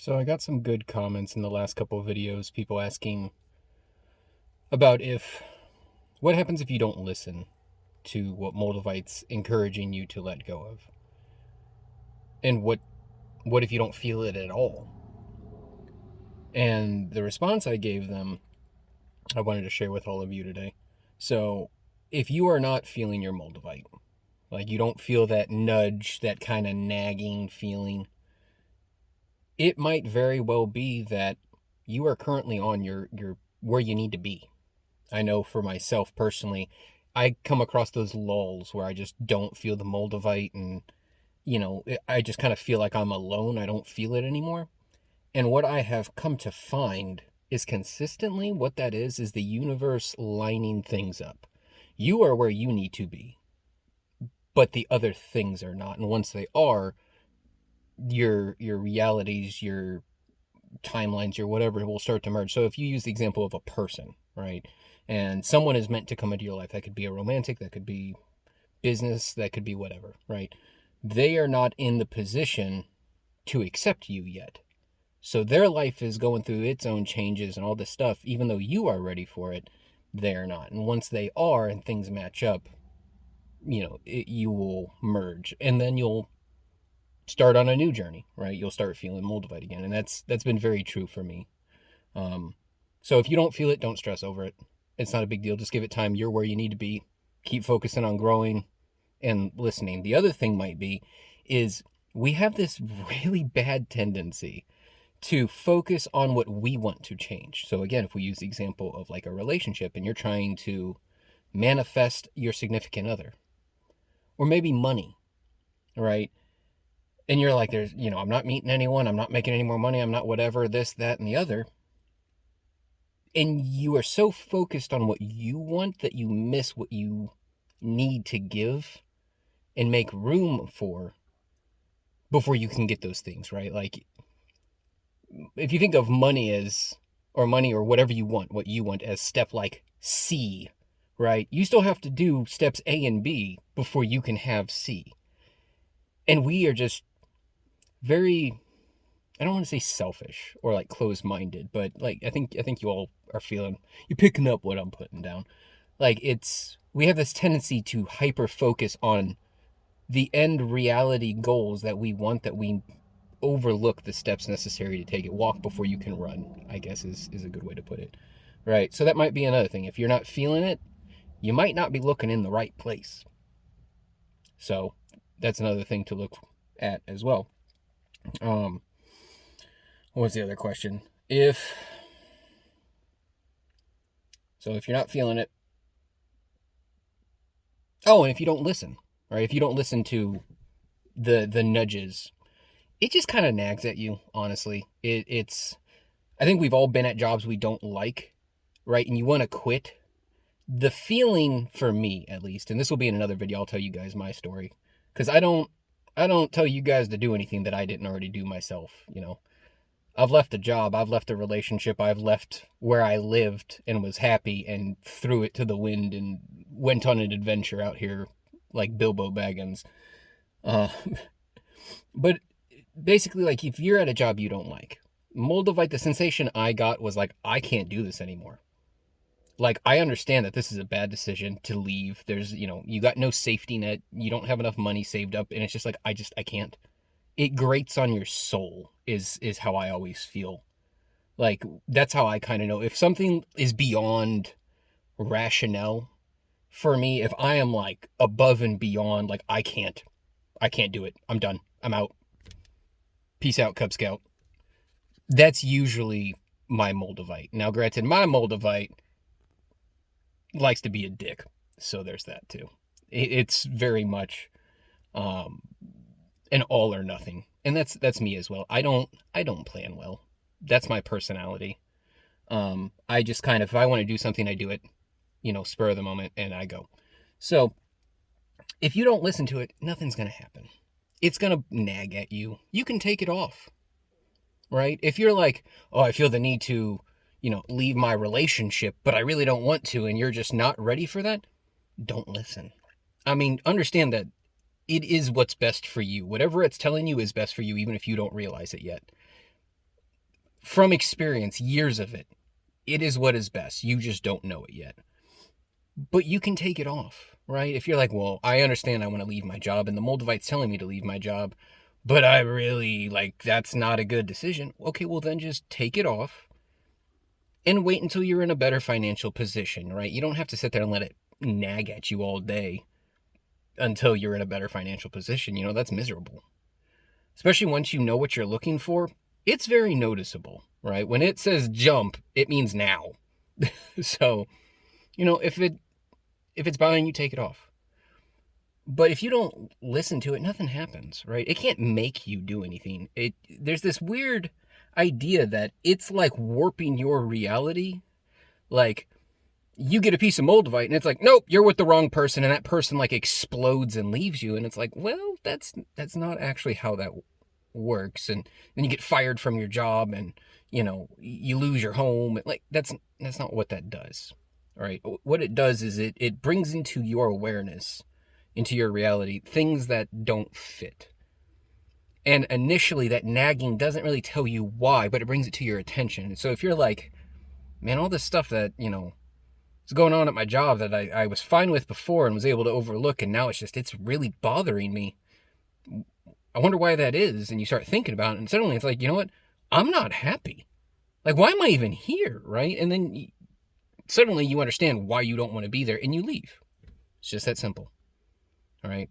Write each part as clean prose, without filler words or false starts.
So I got some good comments in the last couple of videos, people asking about what happens if you don't listen to what Moldavite's encouraging you to let go of? And what if you don't feel it at all? And the response I gave them, I wanted to share with all of you today. So, if you are not feeling your Moldavite, like you don't feel that nudge, that kind of nagging feeling, it might very well be that you are currently on your where you need to be. I know for myself personally, I come across those lulls where I just don't feel the Moldavite, and I just kind of feel like I'm alone. I don't feel it anymore. And what I have come to find is consistently what that is the universe lining things up. You are where you need to be, but the other things are not. And once they are, your realities, your timelines, your whatever will start to merge. So if you use the example of a person, right? And someone is meant to come into your life. That could be a romantic, that could be business, that could be whatever, right? They are not in the position to accept you yet. So their life is going through its own changes and all this stuff. Even though you are ready for it, they're not. And once they are and things match up, you will merge. And then you'll start on a new journey, right? You'll start feeling Moldavite again. And that's been very true for me. Um, so if you don't feel it, don't stress over it. It's not a big deal. Just give it time. You're where you need to be. Keep focusing on growing and listening. The other thing might be is we have this really bad tendency to focus on what we want to change. So again, if we use the example of like a relationship and you're trying to manifest your significant other or maybe money, right? And you're like, I'm not meeting anyone. I'm not making any more money. I'm not whatever, this, that, and the other. And you are so focused on what you want that you miss what you need to give and make room for before you can get those things, right? Like if you think of money or whatever you want, what you want as step like C, right? You still have to do steps A and B before you can have C. And we are just very, I don't want to say selfish or like closed-minded, but like I think you all are feeling, you're picking up what I'm putting down. Like we have this tendency to hyper focus on the end reality goals that we want, that we overlook the steps necessary to take it. Walk before you can run, I guess is a good way to put it. Right? So that might be another thing. If you're not feeling it, you might not be looking in the right place. So that's another thing to look at as well. Um, what was the other question? If you're not feeling it, and if you don't listen, right? If you don't listen to the nudges, it just kind of nags at you. Honestly, it's. I think we've all been at jobs we don't like, right? And you want to quit. The feeling for me, at least, and this will be in another video, I'll tell you guys my story, because I don't tell you guys to do anything that I didn't already do myself. I've left a job, I've left a relationship, I've left where I lived and was happy and threw it to the wind and went on an adventure out here like Bilbo Baggins. Uh, but basically, like, if you're at a job you don't like, Moldavite, the sensation I got was like, I can't do this anymore. Like, I understand that this is a bad decision to leave. There's, you got no safety net, you don't have enough money saved up, and it's just like, I can't. It grates on your soul, is how I always feel. Like, that's how I kind of know. If something is beyond rationale for me, if I am like above and beyond, like, I can't do it. I'm done. I'm out. Peace out, Cub Scout. That's usually my Moldavite. Now, granted, my Moldavite likes to be a dick, so there's that too. It's very much an all or nothing, and that's me as well. I don't plan well. That's my personality. I just kind of, if I want to do something, I do it, spur of the moment, and I go. So if you don't listen to it, nothing's gonna happen. It's gonna nag at you. You can take it off, right? If you're like, oh, I feel the need to, leave my relationship, but I really don't want to, and you're just not ready for that, don't listen. I mean, understand that it is what's best for you. Whatever it's telling you is best for you, even if you don't realize it yet. from experience, years of it, it is what is best. You just don't know it yet. But you can take it off, right? If you're like, well, I understand I want to leave my job and the Moldavite's telling me to leave my job, but I really, like, that's not a good decision. Okay, well, then just take it off and wait until you're in a better financial position, right? You don't have to sit there and let it nag at you all day until you're in a better financial position. You know, that's miserable. Especially once you know what you're looking for, it's very noticeable, right? When it says jump, it means now. So, you know, if it's bothering you, take it off. But if you don't listen to it, nothing happens, right? It can't make you do anything. There's this weird idea that it's like warping your reality. Like, you get a piece of Moldavite and it's like, nope, you're with the wrong person, and that person like explodes and leaves you, and it's like, well, that's not actually how that works. And then you get fired from your job, and you know, you lose your home. Like, that's not what that does. All right, what it does is it brings into your awareness, into your reality, things that don't fit. And initially that nagging doesn't really tell you why, but it brings it to your attention. So if you're like, man, all this stuff that, you know, is going on at my job that I was fine with before and was able to overlook, and now it's really bothering me. I wonder why that is. And you start thinking about it, and suddenly it's like, you know what? I'm not happy. Like, why am I even here, right? And then suddenly you understand why you don't want to be there, and you leave. It's just that simple. All right?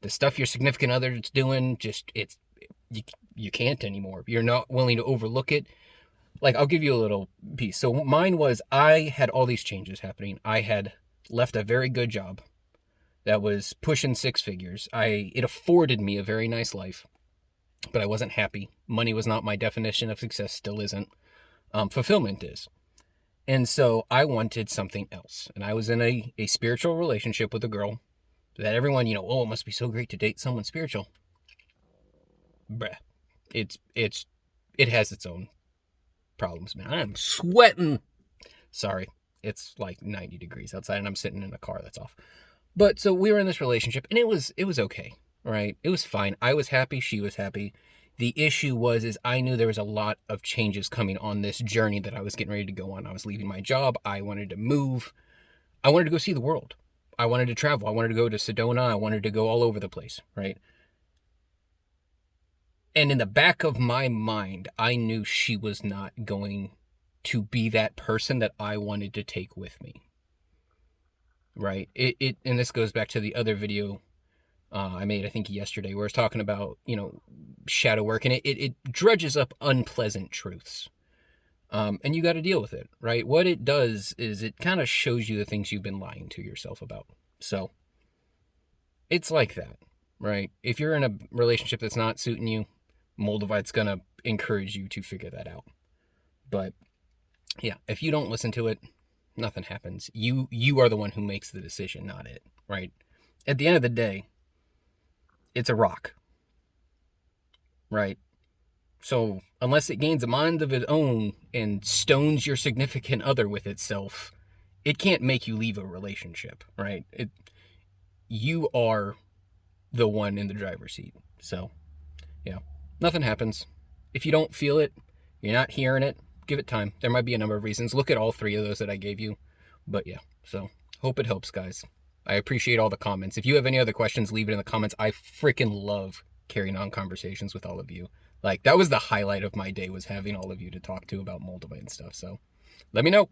The stuff your significant other is doing, you can't anymore. You're not willing to overlook it. Like, I'll give you a little piece. So mine was, I had all these changes happening. I had left a very good job that was pushing six figures. It afforded me a very nice life, but I wasn't happy. Money was not my definition of success, still isn't. Fulfillment is. And so I wanted something else. And I was in a spiritual relationship with a girl that everyone, you know, oh, it must be so great to date someone spiritual. Bruh. It has its own problems, man. I'm sweating. Sorry. It's like 90 degrees outside and I'm sitting in a car that's off. But so we were in this relationship and it was okay, right? It was fine. I was happy, she was happy. The issue is I knew there was a lot of changes coming on this journey that I was getting ready to go on. I was leaving my job. I wanted to move. I wanted to go see the world. I wanted to travel. I wanted to go to Sedona. I wanted to go all over the place, right? And in the back of my mind, I knew she was not going to be that person that I wanted to take with me, right? And this goes back to the other video I made, I think yesterday, where I was talking about, you know, shadow work, and it dredges up unpleasant truths. And you got to deal with it, right? What it does is it kind of shows you the things you've been lying to yourself about. So it's like that, right? If you're in a relationship that's not suiting you, Moldavite's going to encourage you to figure that out. But yeah, if you don't listen to it, nothing happens. You are the one who makes the decision, not it, right? At the end of the day, it's a rock, right? So unless it gains a mind of its own and stones your significant other with itself, it can't make you leave a relationship, right? You are the one in the driver's seat. So, yeah, nothing happens. If you don't feel it, you're not hearing it, give it time. There might be a number of reasons. Look at all three of those that I gave you. But yeah, so hope it helps, guys. I appreciate all the comments. If you have any other questions, leave it in the comments. I freaking love carrying on conversations with all of you. Like, that was the highlight of my day, was having all of you to talk to about Moldavite and stuff. So let me know.